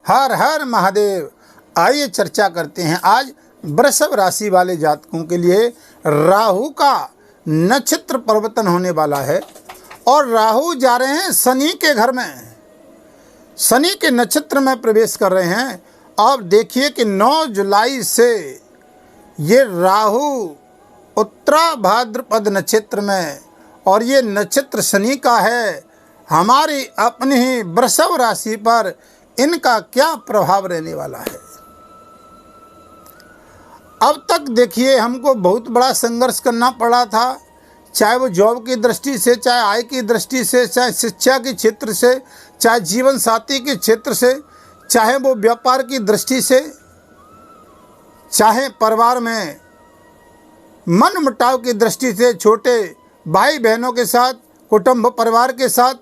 हर हर महादेव। आइए चर्चा करते हैं आज वृषभ राशि वाले जातकों के लिए। राहु का नक्षत्र परिवर्तन होने वाला है और राहु जा रहे हैं शनि के घर में, शनि के नक्षत्र में प्रवेश कर रहे हैं। अब देखिए कि 9 जुलाई से ये राहु उत्तरा भाद्रपद नक्षत्र में, और ये नक्षत्र शनि का है, हमारी अपनी ही वृषभ राशि पर इनका क्या प्रभाव रहने वाला है। अब तक देखिए हमको बहुत बड़ा संघर्ष करना पड़ा था, चाहे वो जॉब की दृष्टि से, चाहे आय की दृष्टि से, चाहे शिक्षा के क्षेत्र से, चाहे जीवन साथी के क्षेत्र से, चाहे वो व्यापार की दृष्टि से, चाहे परिवार में मन मुटाव की दृष्टि से, छोटे भाई बहनों के साथ, कुटुंब परिवार के साथ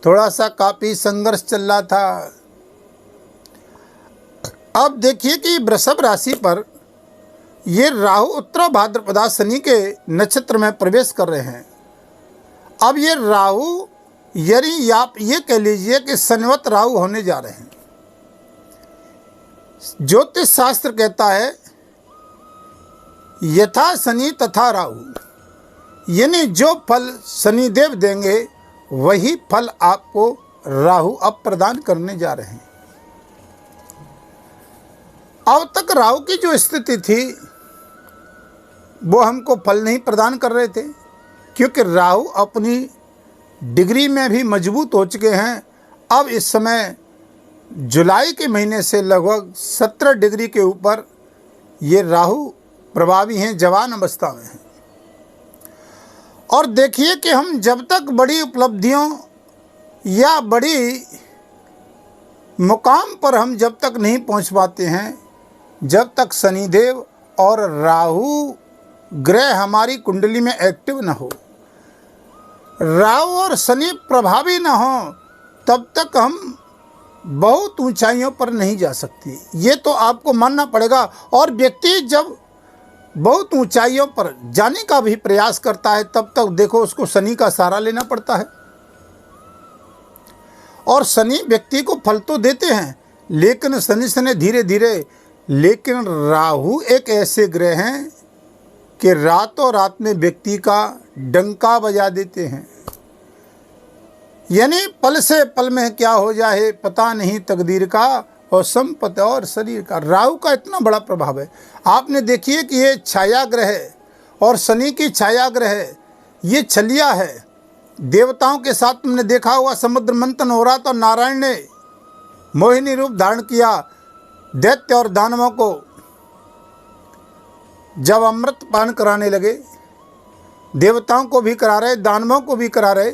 थोड़ा सा काफ़ी संघर्ष चल रहा था। अब देखिए कि वृषभ राशि पर ये राहु उत्तरा भाद्रपदा शनि के नक्षत्र में प्रवेश कर रहे हैं। अब ये राहु यदि आप ये कह लीजिए कि शनिवत राहु होने जा रहे हैं। ज्योतिष शास्त्र कहता है यथा शनि तथा राहु, यानी जो फल शनिदेव देंगे वही फल आपको राहु अब प्रदान करने जा रहे हैं। अब तक राहु की जो स्थिति थी वो हमको फल नहीं प्रदान कर रहे थे, क्योंकि राहु अपनी डिग्री में भी मजबूत हो चुके हैं। अब इस समय जुलाई के महीने से लगभग 17 डिग्री के ऊपर ये राहु प्रभावी हैं, जवान अवस्था में हैं। और देखिए कि हम जब तक बड़ी उपलब्धियों या बड़ी मुकाम पर हम जब तक नहीं पहुंच पाते हैं, जब तक शनिदेव और राहु ग्रह हमारी कुंडली में एक्टिव न हो, राहु और शनि प्रभावी न हो, तब तक हम बहुत ऊंचाइयों पर नहीं जा सकती। ये तो आपको मानना पड़ेगा। और व्यक्ति जब बहुत ऊंचाइयों पर जाने का भी प्रयास करता है, तब तक देखो उसको शनि का सहारा लेना पड़ता है। और शनि व्यक्ति को फल तो देते हैं, लेकिन शनि धीरे धीरे, लेकिन राहु एक ऐसे ग्रह हैं कि रातों रात में व्यक्ति का डंका बजा देते हैं। यानी पल से पल में क्या हो जाए पता नहीं तकदीर का, और संपत्ति और शरीर का। राहु का इतना बड़ा प्रभाव है। आपने देखिए कि ये छाया ग्रह है और शनि की छाया ग्रह है, ये छलिया है। देवताओं के साथ तुमने देखा हुआ समुद्र मंथन हो रहा था, नारायण ने मोहिनी रूप धारण किया, दैत्य और दानवों को जब अमृत पान कराने लगे, देवताओं को भी करा रहे, दानवों को भी करा रहे,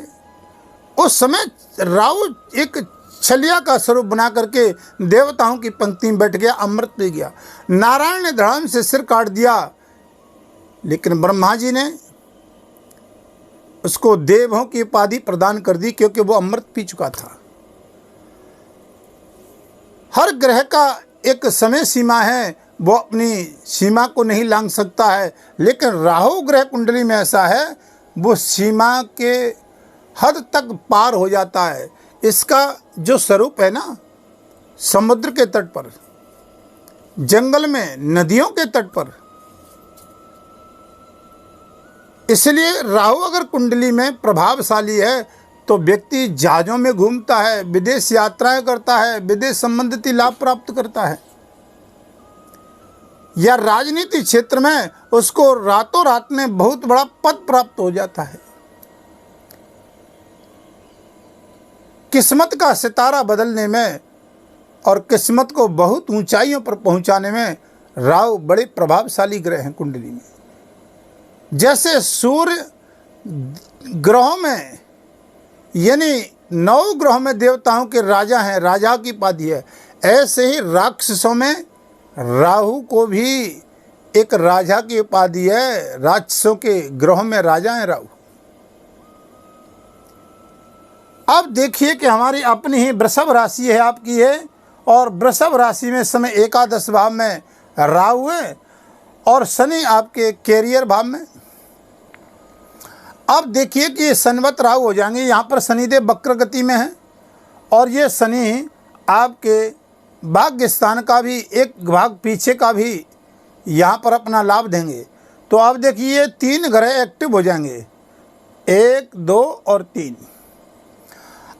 उस समय राहु एक छलिया का स्वरूप बना करके देवताओं की पंक्ति में बैठ गया, अमृत पी गया। नारायण ने धड़ाम से सिर काट दिया, लेकिन ब्रह्मा जी ने उसको देवों की उपाधि प्रदान कर दी, क्योंकि वो अमृत पी चुका था। हर ग्रह का एक समय सीमा है, वो अपनी सीमा को नहीं लांघ सकता है, लेकिन राहु ग्रह कुंडली में ऐसा है, वो सीमा के हद तक पार हो जाता है। इसका जो स्वरूप है ना, समुद्र के तट पर, जंगल में, नदियों के तट पर। इसलिए राहु अगर कुंडली में प्रभावशाली है तो व्यक्ति जहाजों में घूमता है, विदेश यात्राएं करता है, विदेश संबंधित लाभ प्राप्त करता है, या राजनीति क्षेत्र में उसको रातों रात में बहुत बड़ा पद प्राप्त हो जाता है। किस्मत का सितारा बदलने में और किस्मत को बहुत ऊंचाइयों पर पहुंचाने में राहु बड़े प्रभावशाली ग्रह हैं कुंडली में। जैसे सूर्य ग्रहों में, यानी 9 ग्रहों में देवताओं के राजा हैं, राजा की उपाधि है, ऐसे ही राक्षसों में राहु को भी एक राजा की उपाधि है। राक्षसों के ग्रहों में राजा हैं राहु। अब देखिए कि हमारी अपनी ही वृषभ राशि है, आपकी है, और वृषभ राशि में समय एकादश भाव में राहु है और शनि आपके कैरियर भाव में। अब देखिए कि ये शनिवत राहु हो जाएंगे। यहाँ पर शनिदेव वक्र गति में है और ये शनि आपके भाग्य स्थान का भी एक भाग पीछे का भी यहाँ पर अपना लाभ देंगे। तो अब देखिए 3 ग्रह एक्टिव हो जाएंगे, 1, 2 और 3।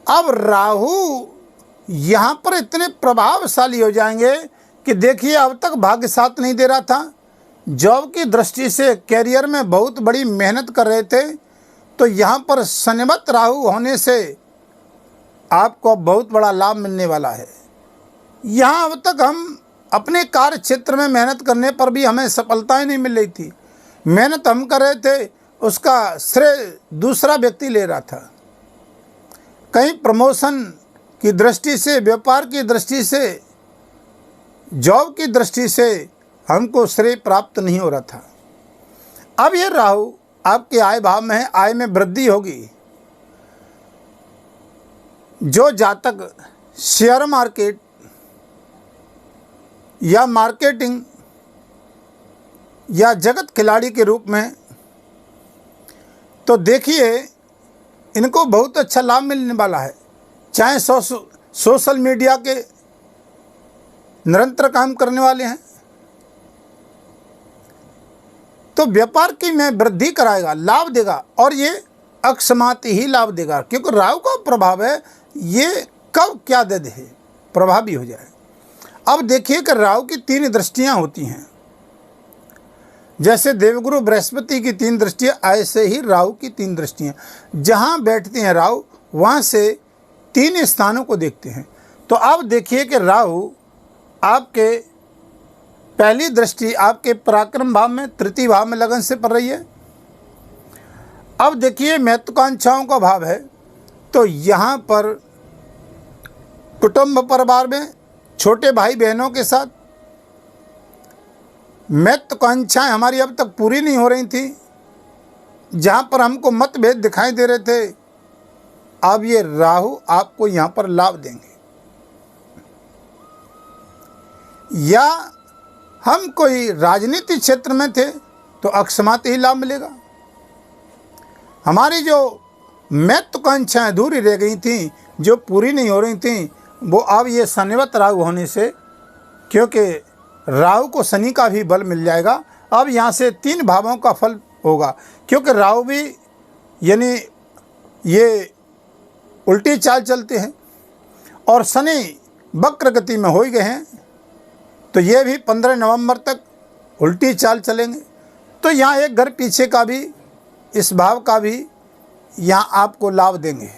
अब राहु यहाँ पर इतने प्रभावशाली हो जाएंगे कि देखिए अब तक भाग्य साथ नहीं दे रहा था, जॉब की दृष्टि से कैरियर में बहुत बड़ी मेहनत कर रहे थे, तो यहाँ पर शनिवत राहु होने से आपको बहुत बड़ा लाभ मिलने वाला है। यहाँ अब तक हम अपने कार्य क्षेत्र में मेहनत करने पर भी हमें सफलता ही नहीं मिल रही थी। मेहनत हम कर रहे थे, उसका श्रेय दूसरा व्यक्ति ले रहा था। कहीं प्रमोशन की दृष्टि से, व्यापार की दृष्टि से, जॉब की दृष्टि से हमको श्रेय प्राप्त नहीं हो रहा था। अब ये राहु आपके आय भाव में है, आय में वृद्धि होगी। जो जातक शेयर मार्केट या मार्केटिंग या जगत खिलाड़ी के रूप में, तो देखिए इनको बहुत अच्छा लाभ मिलने वाला है। चाहे सोशल मीडिया के निरंतर काम करने वाले हैं, तो व्यापार की में वृद्धि कराएगा, लाभ देगा, और ये अकस्माती ही लाभ देगा, क्योंकि राहु का प्रभाव है। ये कब क्या दे दे प्रभावी हो जाए। अब देखिए कि राहु की 3 दृष्टियां होती हैं। जैसे देवगुरु बृहस्पति की 3 दृष्टियां, ऐसे ही राहु की 3 दृष्टियां। जहां बैठते हैं राहु, वहां से 3 स्थानों को देखते हैं। तो अब देखिए कि राहु आपके पहली दृष्टि आपके पराक्रम भाव में, तृतीय भाव में लगन से पड़ रही है। अब देखिए महत्वाकांक्षाओं का भाव है, तो यहाँ पर कुटुंब परिवार में छोटे भाई बहनों के साथ महत्वाकांक्षाएं हमारी अब तक पूरी नहीं हो रही थी, जहाँ पर हमको मतभेद दिखाई दे रहे थे, अब ये राहु आपको यहाँ पर लाभ देंगे। या हम कोई राजनीतिक क्षेत्र में थे तो अकस्मात ही लाभ मिलेगा। हमारी जो महत्वाकांक्षाएं अधूरी रह गई थी, जो पूरी नहीं हो रही थी, वो अब ये शनिवत राहु होने से, क्योंकि राहु को शनि का भी बल मिल जाएगा, अब यहाँ से 3 भावों का फल होगा। क्योंकि राहु भी यानी ये उल्टी चाल चलते हैं और शनि वक्र गति में हो ही गए हैं, तो ये भी 15 नवंबर तक उल्टी चाल चलेंगे। तो यहाँ एक घर पीछे का भी, इस भाव का भी यहाँ आपको लाभ देंगे।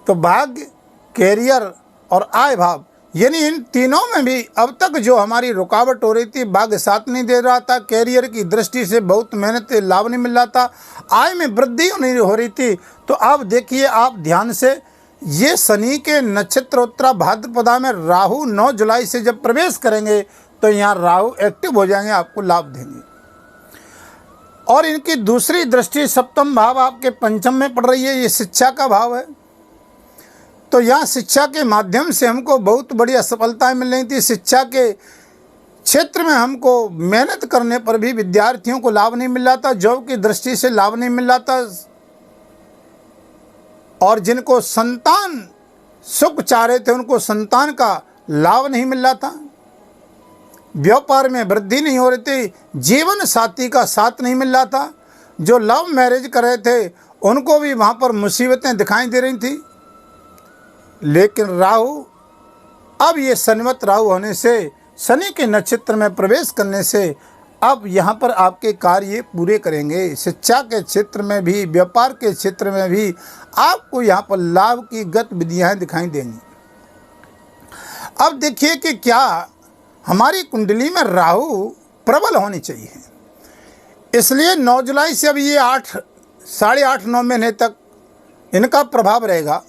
तो भाग्य, कैरियर और आय भाव, यानी इन तीनों में भी अब तक जो हमारी रुकावट हो रही थी, भाग्य साथ नहीं दे रहा था, कैरियर की दृष्टि से बहुत मेहनत से लाभ नहीं मिल रहा था, आय में वृद्धि नहीं हो रही थी, तो अब देखिए आप ध्यान से, ये शनि के नक्षत्र उत्तरा भाद्रपदा में राहु 9 जुलाई से जब प्रवेश करेंगे, तो यहाँ राहु एक्टिव हो जाएंगे, आपको लाभ देंगे। और इनकी दूसरी दृष्टि सप्तम भाव आपके पंचम में पड़ रही है, ये शिक्षा का भाव है। तो यहाँ शिक्षा के माध्यम से हमको बहुत बड़ी असफलताएं मिल रही थी। शिक्षा के क्षेत्र में हमको मेहनत करने पर भी विद्यार्थियों को लाभ नहीं मिल रहा था, जॉब की दृष्टि से लाभ नहीं मिल रहा था, और जिनको संतान सुख चाह रहे थे उनको संतान का लाभ नहीं मिल रहा था, व्यापार में वृद्धि नहीं हो रही थी, जीवन साथी का साथ नहीं मिल रहा था, जो लव मैरिज कर रहे थे उनको भी वहाँ पर मुसीबतें दिखाई दे रही थी। लेकिन राहु, अब ये शनिवत राहु होने से, शनि के नक्षत्र में प्रवेश करने से, अब यहाँ पर आपके कार्य पूरे करेंगे। शिक्षा के क्षेत्र में भी, व्यापार के क्षेत्र में भी आपको यहाँ पर लाभ की गतिविधियाँ दिखाई देंगी। अब देखिए कि क्या हमारी कुंडली में राहु प्रबल होनी चाहिए, इसलिए 9 जुलाई से अब ये 8, 8.5, 9 महीने तक इनका प्रभाव रहेगा,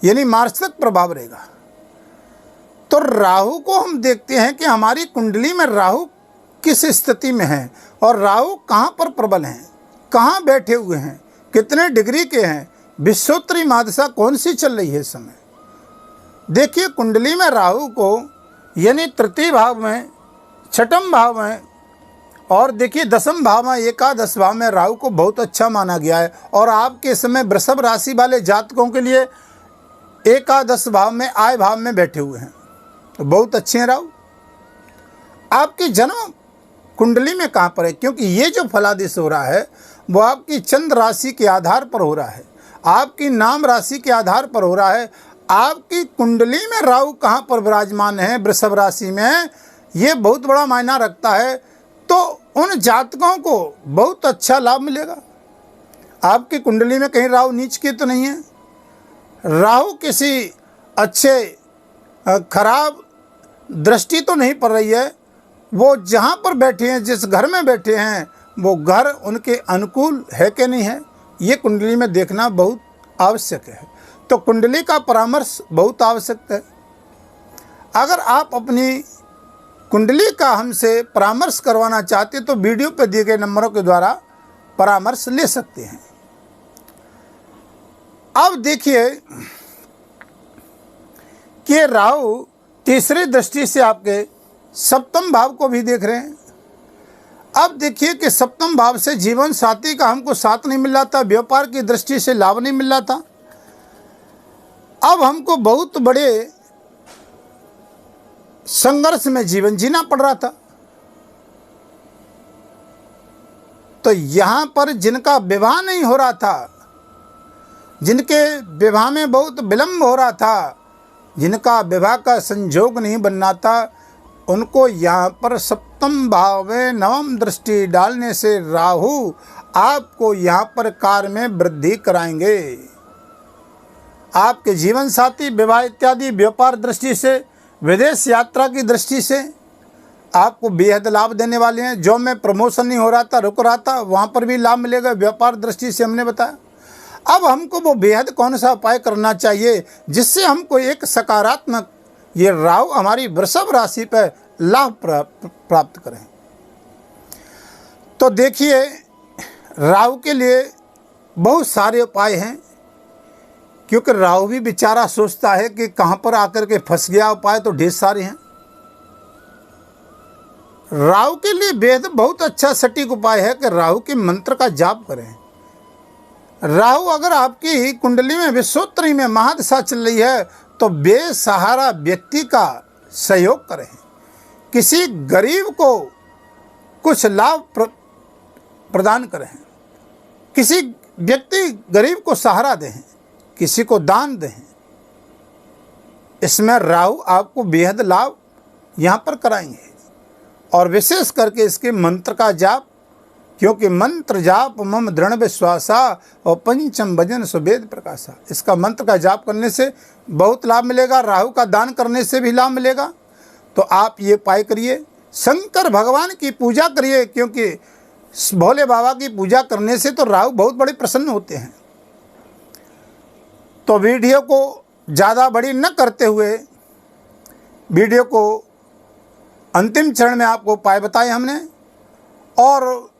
यानी मार्च तक प्रभाव रहेगा। तो राहु को हम देखते हैं कि हमारी कुंडली में राहु किस स्थिति में है और राहु कहाँ पर प्रबल हैं, कहाँ बैठे हुए हैं, कितने डिग्री के हैं, विश्वोत्तरी महादशा कौन सी चल रही है इस समय। देखिए कुंडली में राहु को यानी तृतीय भाव में, छठम भाव में, और देखिए 10वें भाव में, एकादश भाव में राहु को बहुत अच्छा माना गया है। और आपके समय वृषभ राशि वाले जातकों के लिए एकादश भाव में, आय भाव में बैठे हुए हैं, तो बहुत अच्छे हैं राहु। आपकी जन्म कुंडली में कहाँ पर है? क्योंकि ये जो फलादेश हो रहा है वो आपकी चंद्र राशि के आधार पर हो रहा है, आपकी नाम राशि के आधार पर हो रहा है। आपकी कुंडली में राहु कहाँ पर विराजमान है, वृषभ राशि में, ये बहुत बड़ा मायना रखता है। तो उन जातकों को बहुत अच्छा लाभ मिलेगा। आपकी कुंडली में कहीं राहु नीच के तो नहीं है, राहु किसी अच्छे खराब दृष्टि तो नहीं पड़ रही है। वो जहाँ पर बैठे हैं, जिस घर में बैठे हैं, वो घर उनके अनुकूल है कि नहीं है, ये कुंडली में देखना बहुत आवश्यक है। तो कुंडली का परामर्श बहुत आवश्यक है। अगर आप अपनी कुंडली का हमसे परामर्श करवाना चाहते तो वीडियो पर दिए गए नंबरों के द्वारा परामर्श ले सकते हैं। अब देखिए कि राहु तीसरी दृष्टि से आपके सप्तम भाव को भी देख रहे हैं। अब देखिए कि सप्तम भाव से जीवन साथी का हमको साथ नहीं मिल रहा था, व्यापार की दृष्टि से लाभ नहीं मिल रहा था। अब हमको बहुत बड़े संघर्ष में जीवन जीना पड़ रहा था। तो यहाँ पर जिनका विवाह नहीं हो रहा था, जिनके विवाह में बहुत विलंब हो रहा था, जिनका विवाह का संयोग नहीं बनना था, उनको यहाँ पर सप्तम भाव में नवम दृष्टि डालने से राहु आपको यहाँ पर कार्य में वृद्धि कराएंगे। आपके जीवन साथी विवाह इत्यादि व्यापार दृष्टि से, विदेश यात्रा की दृष्टि से आपको बेहद लाभ देने वाले हैं। जो में प्रमोशन नहीं हो रहा था, रुक रहा था, वहाँ पर भी लाभ मिलेगा। व्यापार दृष्टि से हमने बताया। अब हमको वो बेहद कौन सा उपाय करना चाहिए जिससे हमको एक सकारात्मक ये राहु हमारी वृषभ राशि पर लाभ प्राप्त करें। तो देखिए राहु के लिए बहुत सारे उपाय हैं, क्योंकि राहु भी बेचारा सोचता है कि कहाँ पर आकर के फंस गया। उपाय तो ढेर सारे हैं। राहु के लिए बेहद बहुत अच्छा सटीक उपाय है कि राहु के मंत्र का जाप करें। राहु अगर आपकी कुंडली में विश्वोत्तरी में महादशा चल रही है तो बेसहारा व्यक्ति का सहयोग करें, किसी गरीब को कुछ लाभ प्रदान करें, किसी व्यक्ति गरीब को सहारा दें, किसी को दान दें। इसमें राहु आपको बेहद लाभ यहाँ पर कराएंगे। और विशेष करके इसके मंत्र का जाप, क्योंकि मंत्र जाप मम दृढ़ विश्वासा और पंचम भजन सुवेद प्रकाशा, इसका मंत्र का जाप करने से बहुत लाभ मिलेगा। राहु का दान करने से भी लाभ मिलेगा। तो आप ये उपाय करिए। शंकर भगवान की पूजा करिए, क्योंकि भोले बाबा की पूजा करने से तो राहु बहुत बड़े प्रसन्न होते हैं। तो वीडियो को ज़्यादा बड़ी न करते हुए वीडियो को अंतिम चरण में आपको उपाय बताए हमने। और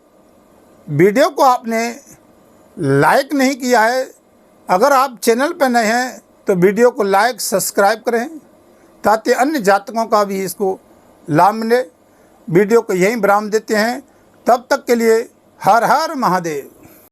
वीडियो को आपने लाइक नहीं किया है, अगर आप चैनल पर नए हैं तो वीडियो को लाइक सब्सक्राइब करें ताकि अन्य जातकों का भी इसको लाभ मिले। वीडियो को यहीं विराम देते हैं। तब तक के लिए हर हर महादेव।